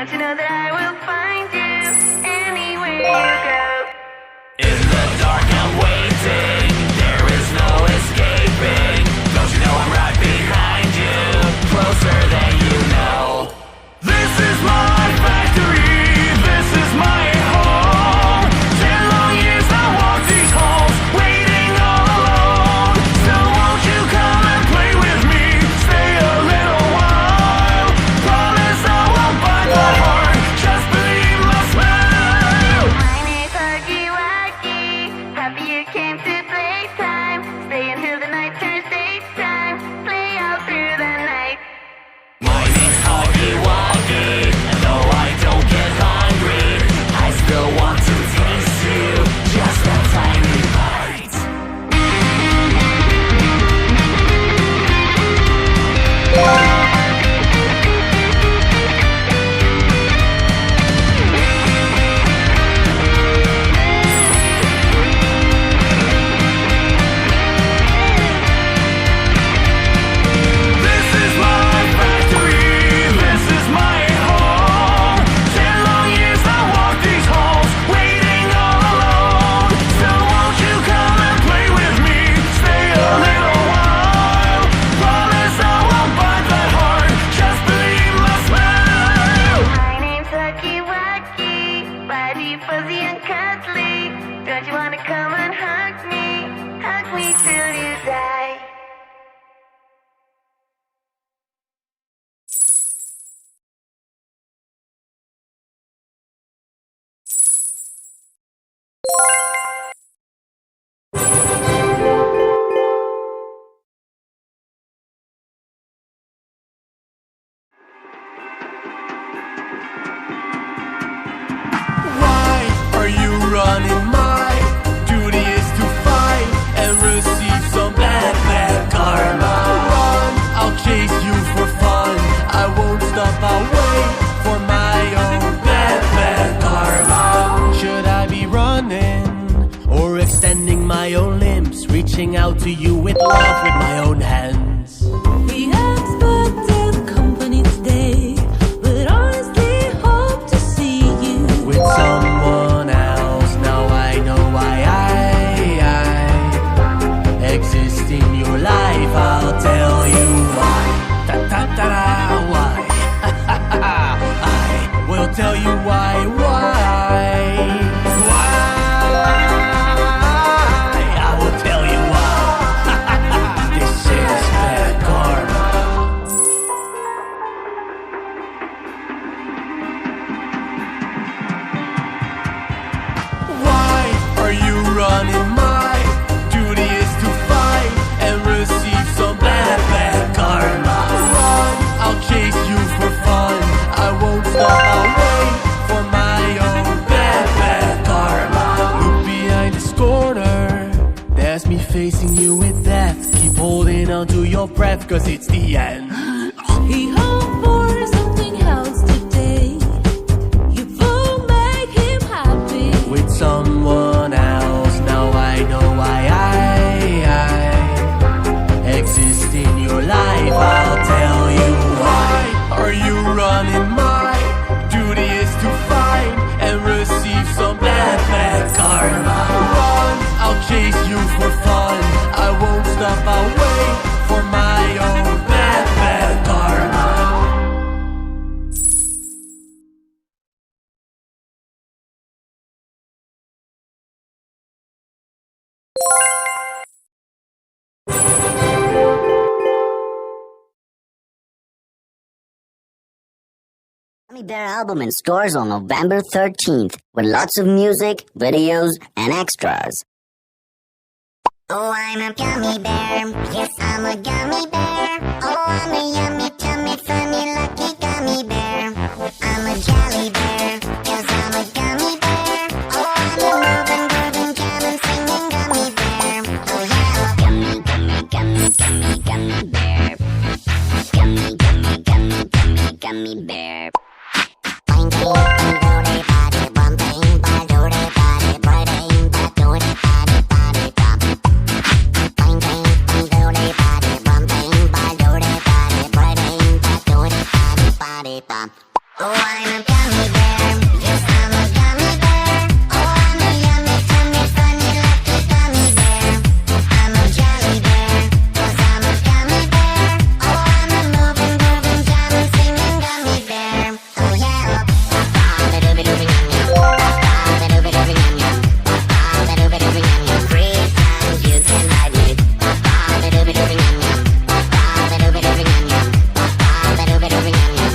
Don't you know that I will find you anywhere you go? In the dark I'm waiting, there is no escaping. Don't you know I'm right behind you, closer than you know. This is my factory, this is my home. 10 long years I walked these halls, waiting all alone. So won't you come and play with me, stay a little while. Promise I won't bite that hard, just believe my smile. My name's Huggy Wuggy, happy you came to playtime. Stay until the night turns daytime, play all through the night. My name's Huggy Wuggy, and though I don't get hungry, I still want to taste you, just a tiny bite. This is my factory, this is my home. 10 long years I walked these halls, waiting all alone. So won't you come and play with me, stay a little while. Promise I won't bite that hard, just believe my smile. My name's Huggy Wuggy, body fuzzy and cuddly. Don't you wanna come and hug me till you die. Why are you running? My duty is to fight and receive some bad karma. Run, I'll chase you for fun. I won't stop, I'll wait for my own bad karma. Should I be running or extending my own limbs, reaching out to you with love with my own hands? We expected company today, but honestly hope to see you With someone else, now I know why I exist in your life. I'll tell you why. Da da da da, why? I will tell you why. I will tell you why. This is bad karma. Why are you running? My duty is to fight and receive some bad karma. Run, I'll chase you for fun. I won't stop, I'll wait for my own bad karma. Look behind this corner, there's me facing you with death. Keep holding on to your breath, cause it's the end. He hoped for something else today. You will make him happy With someone else, now I know why I exist in your life. I'll tell you why. Are you running? My duty is to fight and receive some bad karma. Run, I'll chase you for fun. I won't stop, I'll wait for my own bad karma. Gummy Bear album in stores on November 13th with lots of music, videos, and extras. Oh, I'm a gummy bear. Yes, I'm a gummy bear. Oh, I'm a yummy, tummy, funny, lucky gummy bear. I'm a jelly bear. Yes, I'm a gummy bear. Oh, I'm a moving, grooving, jamming, singing gummy bear. Oh, yeah. Gummy, gummy, gummy, gummy, gummy bear. Gummy, gummy, gummy, gummy, gummy bear. Boing, boing, body, body, bumping, body, body, biting, body, body, body, bump. Boing, boing, body, body, bumping, body, body, biting, body, body, body, bump. Oh, I'm a gummy bear. Yes, I'm a gummy bear. Oh, I'm a yummy, tummy, funny, lucky gummy bear. I'm a jelly bear, 'cause I'm a gummy bear. Oh, I'm a moving, grooving, jamming, singing gummy bear. Oh, yeah. Three times you can ride me.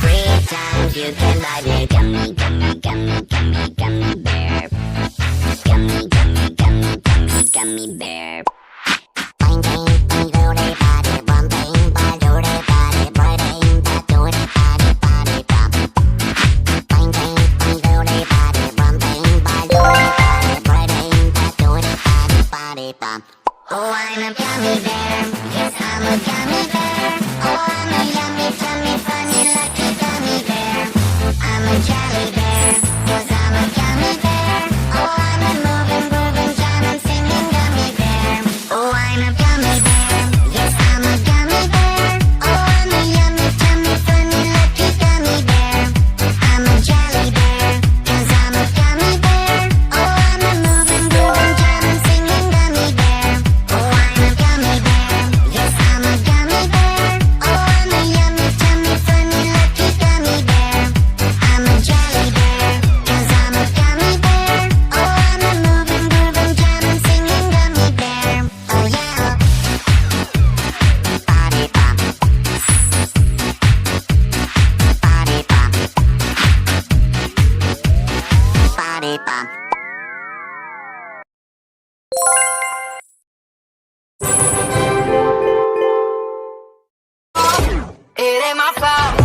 Three times you can ride me. Gummy, gummy, gummy, gummy, gummy bear. Gummy, gummy, gummy, gummy, gummy bear. Bang, bang, bang, do-de, body, bum, bang, ba, do-de, body, bang, ba, do-de, body, body, bum. Bang, bang, bang, do-de, body, bum, bang, ba, do-de, body, bang, ba, do-de, body, body, bum. Oh, I'm a gummy bear. Yes, I'm a gummy bear. Oh, I'm a yummy, tummy, funny, lucky gummy bear. I'm a jelly bear, 'cause I'm a gummy bear. Oh, I'm a moving, grooving, jamming, singing gummy bear. Oh, I'm a gummy bear. Yes, I'm a gummy bear. Oh, I'm a yummy, tummy, funny, lucky gummy bear. I'm a jelly bear, 'cause I'm a gummy bear. Oh, I'm a moving, grooving, jamming, singing gummy bear. Oh, I'm a gummy bear. Yes, I'm a gummy bear. Oh, I'm a yummy, tummy, funny, lucky gummy bear. I'm a jelly bear, 'cause I'm a gummy bear. Oh, I'm a moving, grooving, jamming, singing gummy bear. Oh, yeah. Body bump. Body bump. Body bump. It ain't my fault.